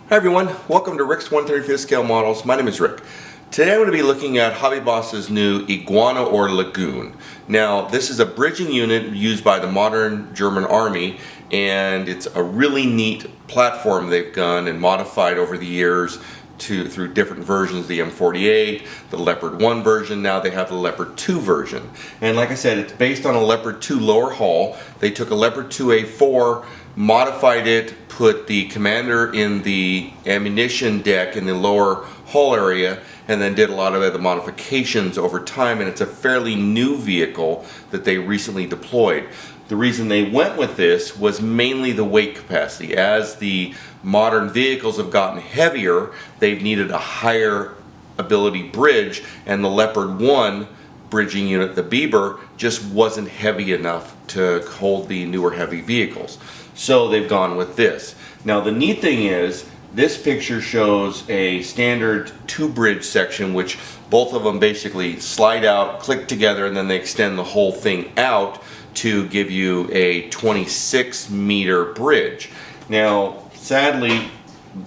Hi everyone, welcome to Rick's 1/35 scale models. My name is Rick. Today I'm going to be looking at Hobby Boss's new Iguana or Lagoon. Now this is a bridging unit used by the modern German army, and it's a really neat platform they've done and modified over the years through different versions, the M48, the Leopard 1 version, now they have the Leopard 2 version. And like I said, it's based on a Leopard 2 lower hull. They took a Leopard 2A4, modified it, put the commander in the ammunition deck in the lower hull area, and then did a lot of other modifications over time, and it's a fairly new vehicle that they recently deployed. The reason they went with this was mainly the weight capacity. As the modern vehicles have gotten heavier, they've needed a higher ability bridge, and the Leopard 1 bridging unit, the Beaver, just wasn't heavy enough to hold the newer heavy vehicles. So they've gone with this. Now the neat thing is, this picture shows a standard 2-bridge section, which both of them basically slide out, click together, and then they extend the whole thing out to give you a 26-meter bridge. Now sadly,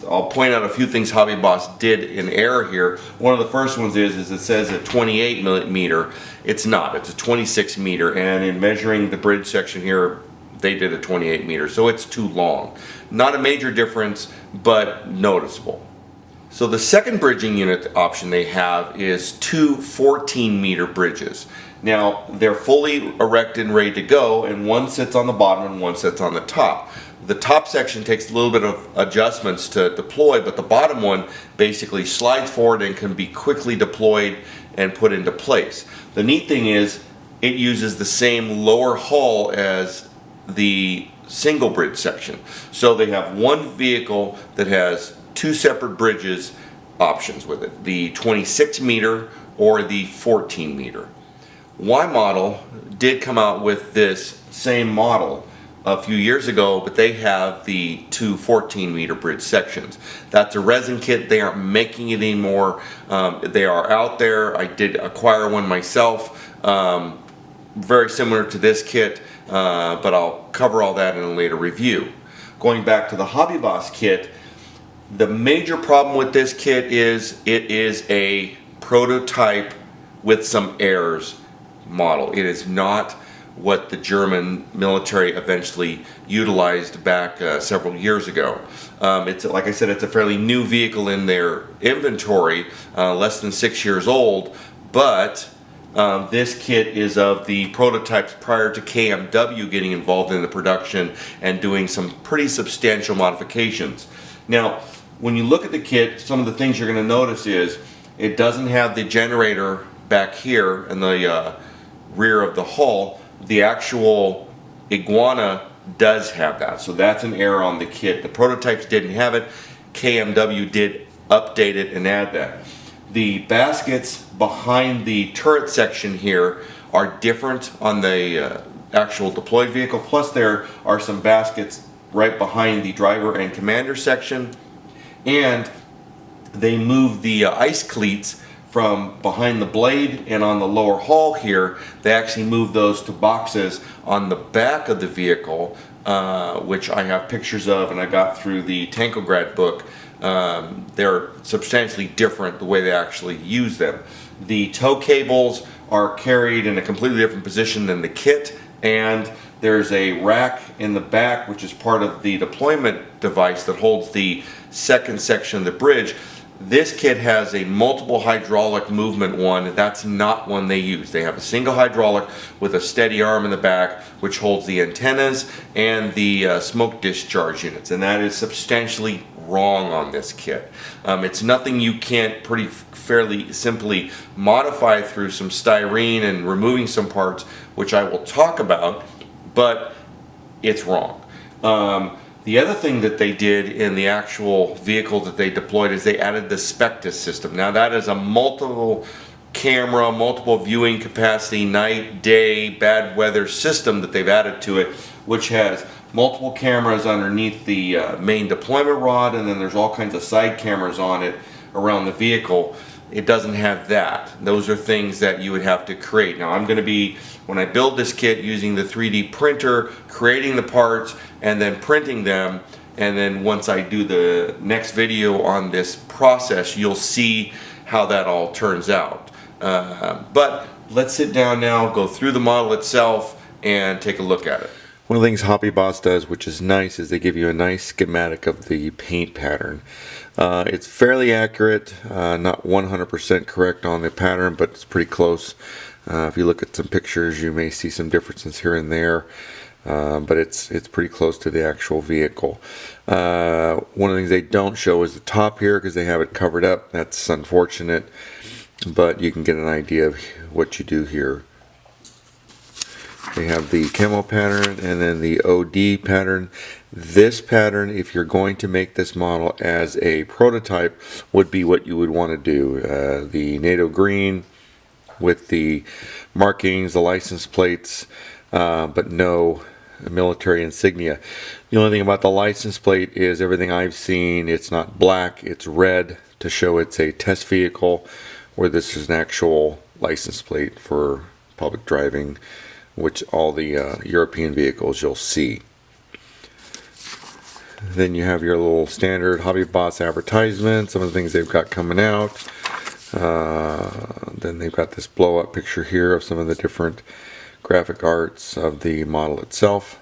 I'll point out a few things Hobby Boss did in error here. One of the first ones is it says a 28 meter. It's not, it's a 26 meter, and in measuring the bridge section here, they did a 28 meter, so it's too long. Not a major difference, but noticeable. So the second bridging unit option they have is two 14-meter bridges. Now they're fully erected and ready to go, and one sits on the bottom and one sits on the top. The top section takes a little bit of adjustments to deploy, but the bottom one basically slides forward and can be quickly deployed and put into place. The neat thing is it uses the same lower hull as the single bridge section. So they have one vehicle that has two separate bridges options with it, the 26 meter or the 14 meter. Y model did come out with this same model a few years ago, but they have the two 14-meter bridge sections. That's a resin kit. They aren't making it anymore. They are out there. I did acquire one myself, very similar to this kit, but I'll cover all that in a later review. Going back to the Hobby Boss kit, the major problem with this kit is it is a prototype with some errors model. It is not what the German military eventually utilized back several years ago. It's, like I said, it's a fairly new vehicle in their inventory, less than 6 years old, but this kit is of the prototypes prior to KMW getting involved in the production and doing some pretty substantial modifications. Now, when you look at the kit, some of the things you're going to notice is it doesn't have the generator back here in the rear of the hull. The actual Iguana does have that, so that's an error on the kit. The prototypes didn't have it. KMW did update it and add that. The baskets behind the turret section here are different on the actual deployed vehicle, plus there are some baskets right behind the driver and commander section, and they moved the ice cleats from behind the blade and on the lower hull here. They actually moved those to boxes on the back of the vehicle, which I have pictures of and I got through the Tankograd book. They're substantially different the way they actually use them. The tow cables are carried in a completely different position than the kit, and there's a rack in the back which is part of the deployment device that holds the second section of the bridge. This kit has a multiple hydraulic movement one. That's not one they use. They have a single hydraulic with a steady arm in the back which holds the antennas and the smoke discharge units, and that is substantially wrong on this kit. It's nothing you can't fairly simply modify through some styrene and removing some parts, which I will talk about, but it's wrong. The other thing that they did in the actual vehicle that they deployed is they added the Spectus system. Now that is a multiple camera, multiple viewing capacity, night, day, bad weather system that they've added to it, which has multiple cameras underneath the main deployment rod, and then there's all kinds of side cameras on it around the vehicle. It doesn't have that. Those are things that you would have to create. Now I'm going to be, when I build this kit, using the 3D printer, creating the parts and then printing them and then once I do the next video on this process, you'll see how that all turns out. But let's sit down now, go through the model itself, and take a look at it. One of the things Hobby Boss does, which is nice, is they give you a nice schematic of the paint pattern. It's fairly accurate, not 100% correct on the pattern, but it's pretty close. If you look at some pictures, you may see some differences here and there, but it's pretty close to the actual vehicle. One of the things they don't show is the top here because they have it covered up. That's unfortunate, but you can get an idea of what you do here. They have the camo pattern and then the OD pattern. This pattern, if you're going to make this model as a prototype, would be what you would want to do. The NATO green with the markings, the license plates, but no military insignia. The only thing about the license plate is everything I've seen, it's not black, it's red to show it's a test vehicle, where this is an actual license plate for public driving, which all the European vehicles you'll see. Then you have your little standard Hobby Boss advertisement, some of the things they've got coming out. Then they've got this blow up picture here of some of the different graphic arts of the model itself.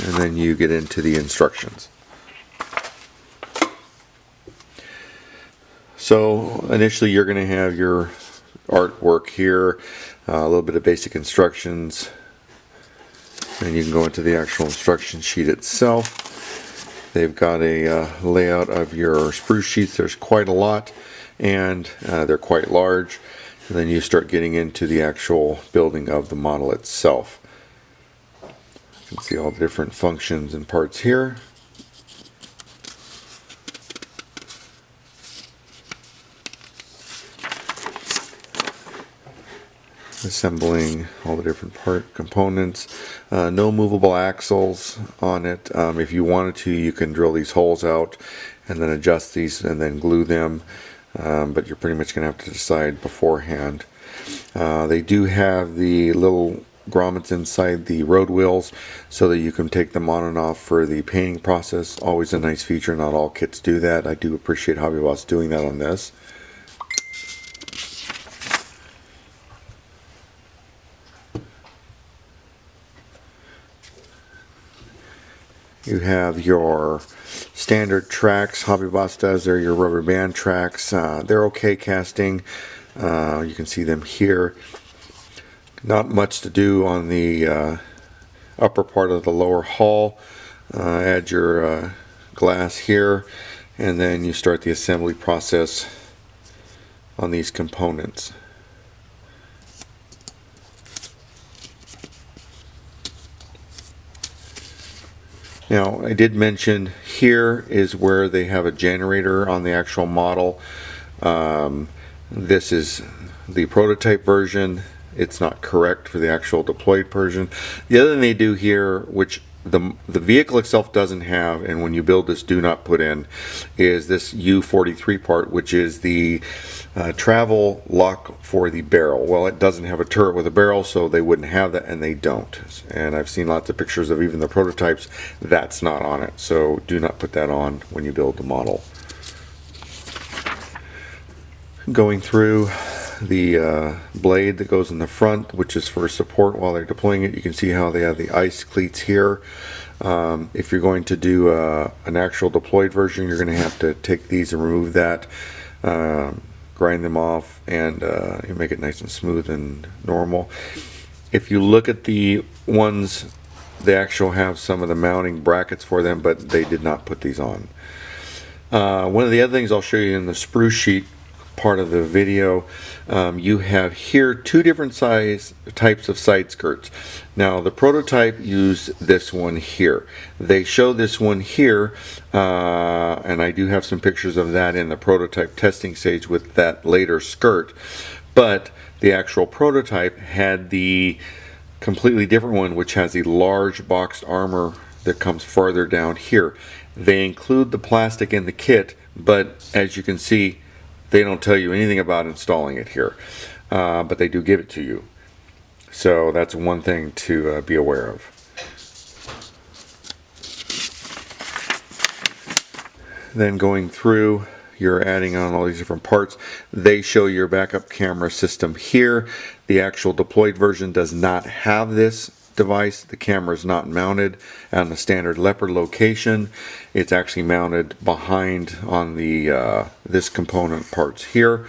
And then you get into the instructions. So initially you're going to have your artwork here, a little bit of basic instructions, and you can go into the actual instruction sheet itself. They've got a layout of your spruce sheets. There's quite a lot, and they're quite large. And then you start getting into the actual building of the model itself. You can see all the different functions and parts here. Assembling all the different part components. No movable axles on it. If you wanted to, you can drill these holes out and then adjust these and then glue them, but you're pretty much going to have to decide beforehand. They do have the little grommets inside the road wheels so that you can take them on and off for the painting process. Always a nice feature. Not all kits do that. I do appreciate Hobby Boss doing that on this. You have your standard tracks. Hobby Boss does. They're your rubber band tracks. They're okay casting. You can see them here. Not much to do on the upper part of the lower hull. Add your glass here, and then you start the assembly process on these components. Now, I did mention here is where they have a generator on the actual model. This is the prototype version. It's not correct for the actual deployed version. The other thing they do here, which the vehicle itself doesn't have, and when you build this do not put in, is this U43 part, which is the travel lock for the barrel. Well, it doesn't have a turret with a barrel, so they wouldn't have that, and they don't. And I've seen lots of pictures of even the prototypes. That's not on it, so do not put that on when you build the model. Going through the blade that goes in the front, which is for support while they're deploying it. You can see how they have the ice cleats here. If you're going to do an actual deployed version, you're going to have to take these and remove that, grind them off, and you make it nice and smooth and normal. If you look at the ones, they actually have some of the mounting brackets for them, but they did not put these on. One of the other things I'll show you in the spruce sheet part of the video, you have here two different types of side skirts. Now the prototype used this one here. They show this one here, and I do have some pictures of that in the prototype testing stage with that later skirt, but the actual prototype had the completely different one, which has the large boxed armor that comes farther down here. They include the plastic in the kit, but as you can see, they don't tell you anything about installing it here, but they do give it to you. So that's one thing to be aware of. Then going through, you're adding on all these different parts. They show your backup camera system here. The actual deployed version does not have this device. The camera is not mounted on the standard Leopard location. It's actually mounted behind on the this component parts here.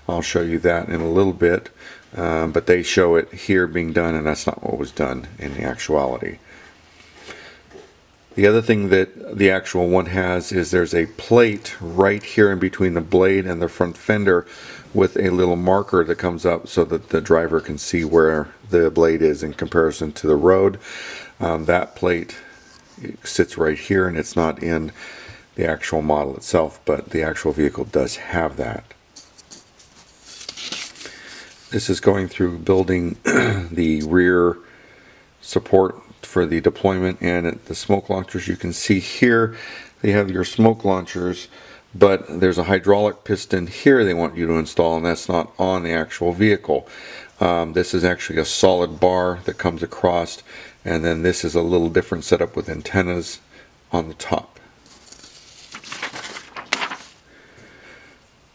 I'll show you that in a little bit, but they show it here being done, and that's not what was done in the actuality. The other thing that the actual one has is there's a plate right here in between the blade and the front fender with a little marker that comes up so that the driver can see where the blade is in comparison to the road. That plate sits right here, and it's not in the actual model itself, but the actual vehicle does have that. This is going through building the rear support for the deployment and the smoke launchers. You can see here they have your smoke launchers, but there's a hydraulic piston here they want you to install, and that's not on the actual vehicle. This is actually a solid bar that comes across, and then this is a little different setup with antennas on the top.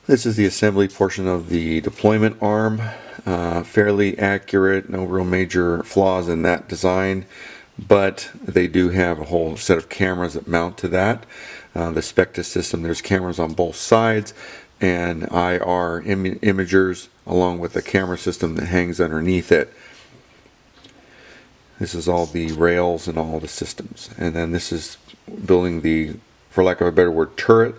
This is the assembly portion of the deployment arm. Fairly accurate, no real major flaws in that design, but they do have a whole set of cameras that mount to that. The Spectus system, there's cameras on both sides and IR imagers along with a camera system that hangs underneath it. This is all the rails and all the systems, and then this is building the, for lack of a better word, turret.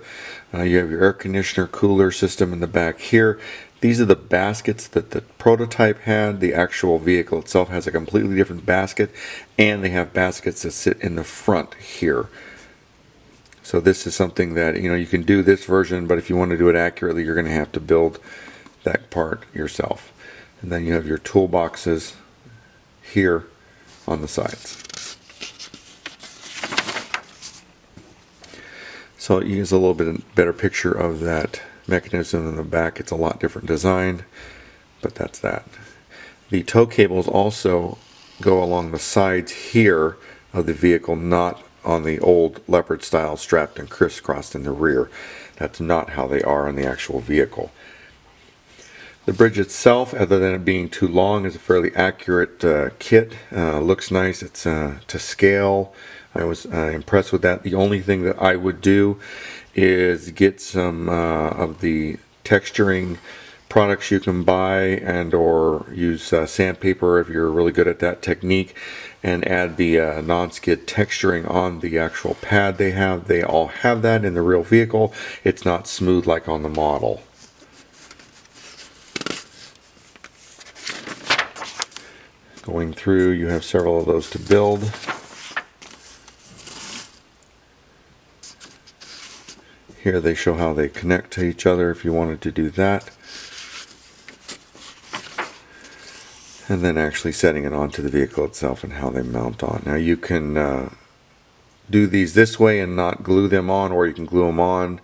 You have your air conditioner cooler system in the back here. These are the baskets that the prototype had. The actual vehicle itself has a completely different basket, and they have baskets that sit in the front here. So this is something that, you know, you can do this version, but if you want to do it accurately, you're going to have to build that part yourself. And then you have your toolboxes here on the sides. So it gives a little bit better picture of that mechanism in the back. It's a lot different design, but that's that. The tow cables also go along the sides here of the vehicle, not on the old Leopard style strapped and crisscrossed in the rear. That's not how they are on the actual vehicle. The bridge itself, other than it being too long, is a fairly accurate kit. Looks nice. It's to scale. I was impressed with that. The only thing that I would do is get some of the texturing products you can buy, and or use sandpaper if you're really good at that technique, and add the non-skid texturing on the actual pad they have. They all have that in the real vehicle. It's not smooth like on the model. Going through, you have several of those to build. Here they show how they connect to each other if you wanted to do that. And then actually setting it onto the vehicle itself and how they mount on. Now you can do these this way and not glue them on, or you can glue them on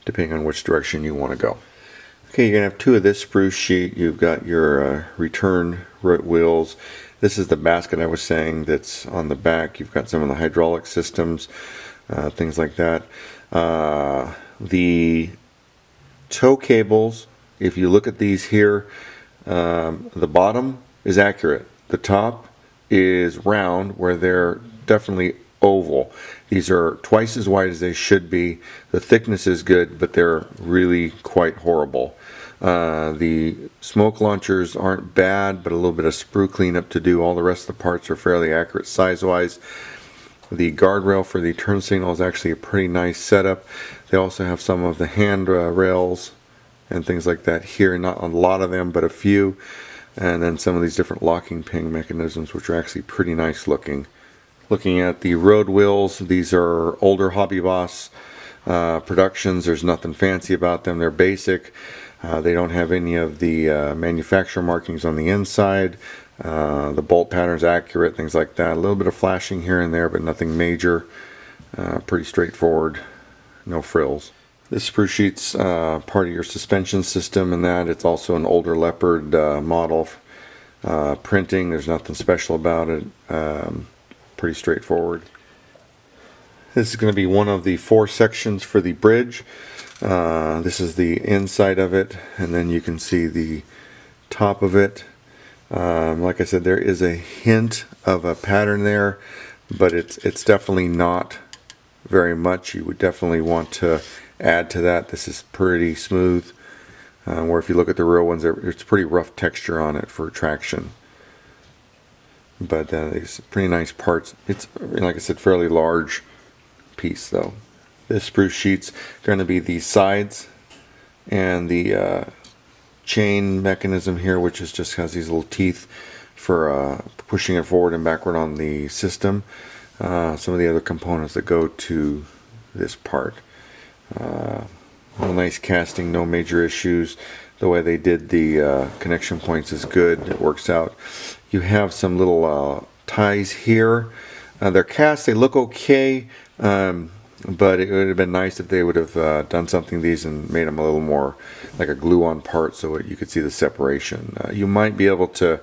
depending on which direction you want to go. Okay, you're going to have two of this spruce sheet. You've got your return wheels. This is the basket I was saying that's on the back. You've got some of the hydraulic systems, things like that. The tow cables, if you look at these here, the bottom is accurate. The top is round where they're definitely oval. These are twice as wide as they should be. The thickness is good, but they're really quite horrible. The smoke launchers aren't bad, but a little bit of sprue cleanup to do. All the rest of the parts are fairly accurate size-wise. The guardrail for the turn signal is actually a pretty nice setup. They also have some of the hand rails and things like that here. Not a lot of them, but a few. And then some of these different locking ping mechanisms, which are actually pretty nice looking. Looking at the road wheels, these are older Hobby Boss productions. There's nothing fancy about them. They're basic. They don't have any of the manufacturer markings on the inside. The bolt pattern's accurate, things like that. A little bit of flashing here and there, but nothing major. Pretty straightforward, no frills. This spruce sheet's part of your suspension system, and that it's also an older Leopard model. Printing, there's nothing special about it. Pretty straightforward. This is going to be one of the 4 sections for the bridge. This is the inside of it, and then you can see the top of it. Like I said, there is a hint of a pattern there, but it's definitely not very much. You would definitely want to add to that. This is pretty smooth, where if you look at the real ones, it's pretty rough texture on it for traction. But these pretty nice parts. It's, like I said, fairly large piece though. This spruce sheet's going to be the sides and the chain mechanism here, which is just has these little teeth for pushing it forward and backward on the system. Some of the other components that go to this part. Nice casting, no major issues. The way they did the connection points is good. It works out. You have some little ties here. They're cast. They look okay, but it would have been nice if they would have done something to these and made them a little more like a glue-on part so you could see the separation. You might be able to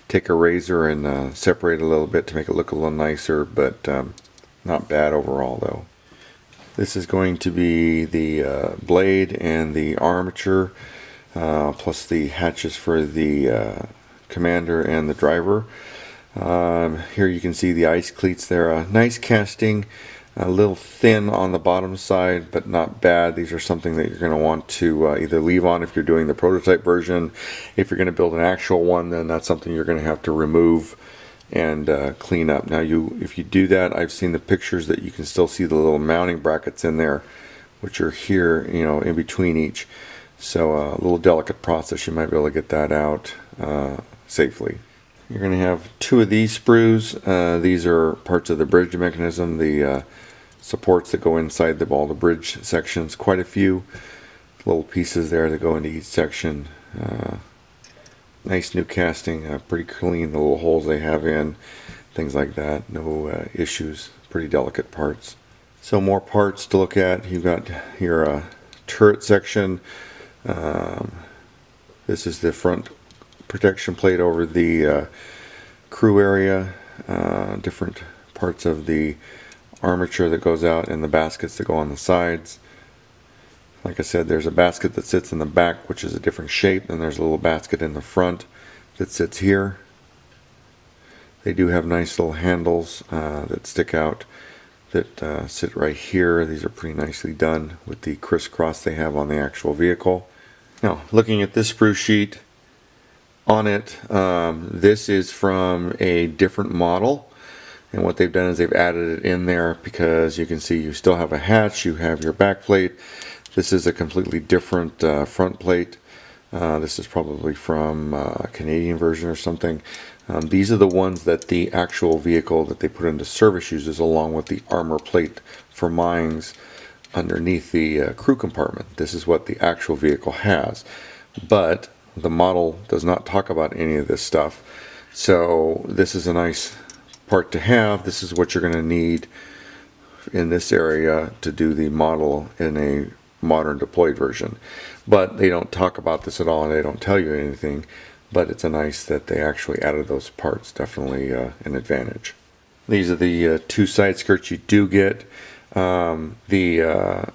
take a razor and separate a little bit to make it look a little nicer, but not bad overall though. This is going to be the blade and the armature, plus the hatches for the commander and the driver. Here you can see the ice cleats there. Nice casting, a little thin on the bottom side, but not bad. These are something that you're going to want to either leave on if you're doing the prototype version. If you're going to build an actual one, then that's something you're going to have to remove and clean up. Now if you do that, I've seen the pictures that you can still see the little mounting brackets in there, which are here, you know, in between each. So a little delicate process. You might be able to get that out safely. You're going to have 2 of these sprues. These are parts of the bridge mechanism, the supports that go inside all the bridge sections. Quite a few little pieces there that go into each section. Nice new casting, pretty clean, the little holes they have in, things like that. No issues, pretty delicate parts. So more parts to look at. You've got your turret section. This is the front protection plate over the crew area. Different parts of the armature that goes out and the baskets that go on the sides. Like I said, there's a basket that sits in the back, which is a different shape, and there's a little basket in the front that sits here. They do have nice little handles that stick out that sit right here. These are pretty nicely done with the crisscross they have on the actual vehicle. Now, looking at this spruce sheet on it, this is from a different model. And what they've done is they've added it in there because you can see you still have a hatch, you have your back plate. This is a completely different front plate. This is probably from a Canadian version or something. These are the ones that the actual vehicle that they put into service uses, along with the armor plate for mines underneath the crew compartment. This is what the actual vehicle has. But the model does not talk about any of this stuff. So this is a nice part to have. This is what you're going to need in this area to do the model in a modern deployed version. But they don't talk about this at all, and they don't tell you anything. But it's a nice that they actually added those parts. Definitely an advantage. These are the 2 side skirts you do get. The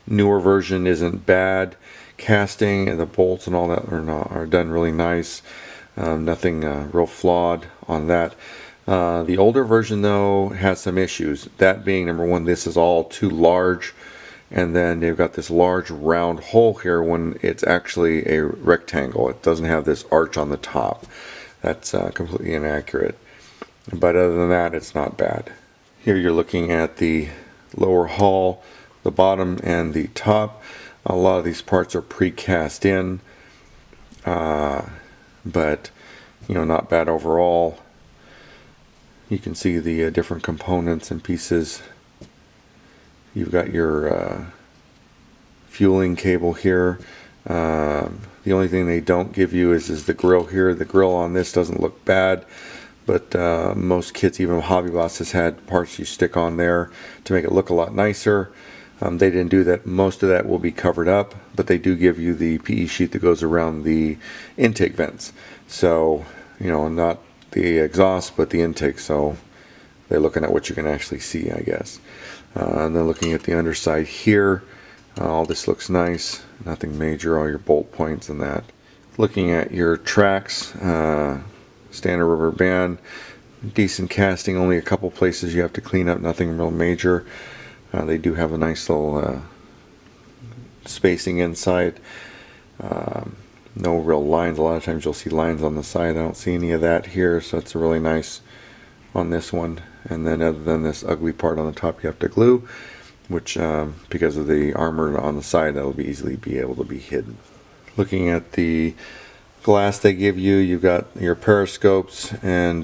newer version isn't bad. Casting and the bolts and all that are done really nice. Nothing real flawed on that. The older version though has some issues. That being, number one, this is all too large, and then they've got this large round hole here when it's actually a rectangle. It doesn't have this arch on the top. That's completely inaccurate. But other than that, it's not bad. Here you're looking at the lower hull, the bottom and the top. A lot of these parts are pre-cast in, but you know, not bad overall. You can see the different components and pieces. You've got your fueling cable here. The only thing they don't give you is the grill here. The grill on this doesn't look bad, but most kits, even Hobby Boss, has had parts you stick on there to make it look a lot nicer. They didn't do that. Most of that will be covered up, but they do give you the PE sheet that goes around the intake vents. So, you know, not the exhaust, but the intake. So they're looking at what you can actually see, I guess. And then looking at the underside here, all this looks nice, nothing major, all your bolt points and that. Looking at your tracks, standard rubber band, decent casting, only a couple places you have to clean up, nothing real major. They do have a nice little spacing inside. No real lines. A lot of times you'll see lines on the side. I don't see any of that here, so it's really nice on this one. And then other than this ugly part on the top you have to glue, which because of the armor on the side, that will easily be able to be hidden. Looking at the glass they give you, you've got your periscopes and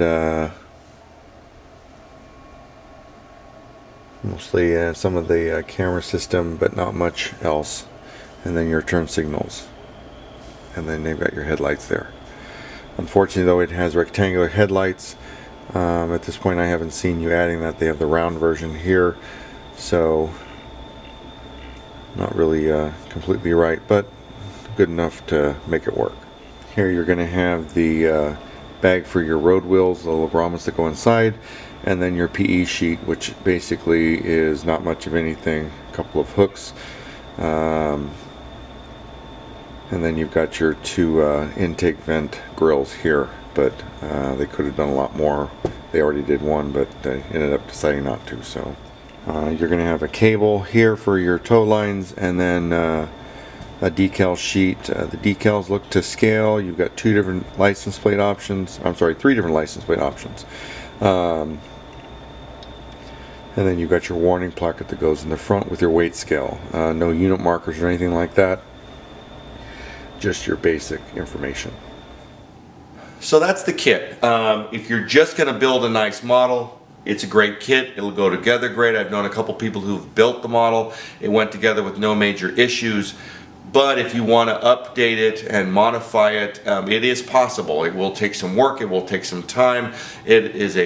mostly some of the camera system, but not much else. And then your turn signals. And then they've got your headlights there. Unfortunately though, it has rectangular headlights. At this point I haven't seen you adding that. They have the round version here, so not really completely right, but good enough to make it work. Here you're going to have the bag for your road wheels, the little grommets that go inside, and then your PE sheet, which basically is not much of anything, a couple of hooks, and then you've got your two intake vent grills here, but they could have done a lot more. They already did one, but they ended up deciding not to. So you're going to have a cable here for your tow lines, and then a decal sheet. The decals look to scale. You've got three different license plate options. And then you've got your warning placket that goes in the front with your weight scale. No unit markers or anything like that. Just your basic information. So that's the kit. If you're just going to build a nice model, it's a great kit. It'll go together great. I've known a couple people who've built the model. It went together with no major issues. But if you want to update it and modify it, it is possible. It will take some work. It will take some time. It is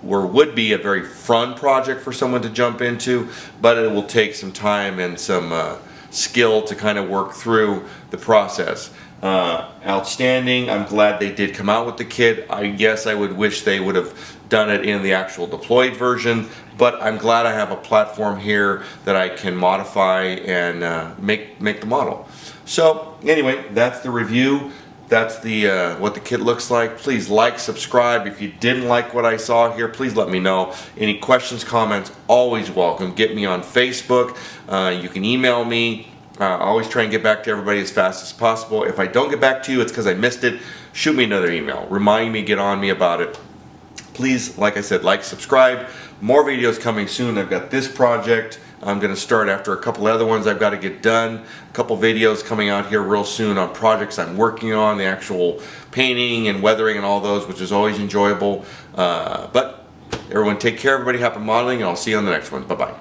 would be a very fun project for someone to jump into, but it will take some time and some skill to kind of work through the process. Outstanding. I'm glad they did come out with the kit. I guess I would wish they would have done it in the actual deployed version, but I'm glad I have a platform here that I can modify and make the model. So anyway, that's the review. That's the what the kit looks like. Please like, subscribe. If you didn't like what I saw here, please let me know. Any questions, comments, always welcome. Get me on Facebook. You can email me. I always try and get back to everybody as fast as possible. If I don't get back to you, it's because I missed it. Shoot me another email. Remind me, get on me about it. Please, like I said, like, subscribe. More videos coming soon. I've got this project. I'm going to start after a couple other ones I've got to get done. A couple videos coming out here real soon on projects I'm working on, the actual painting and weathering and all those, which is always enjoyable. But everyone take care, everybody. Happy modeling, and I'll see you on the next one. Bye-bye.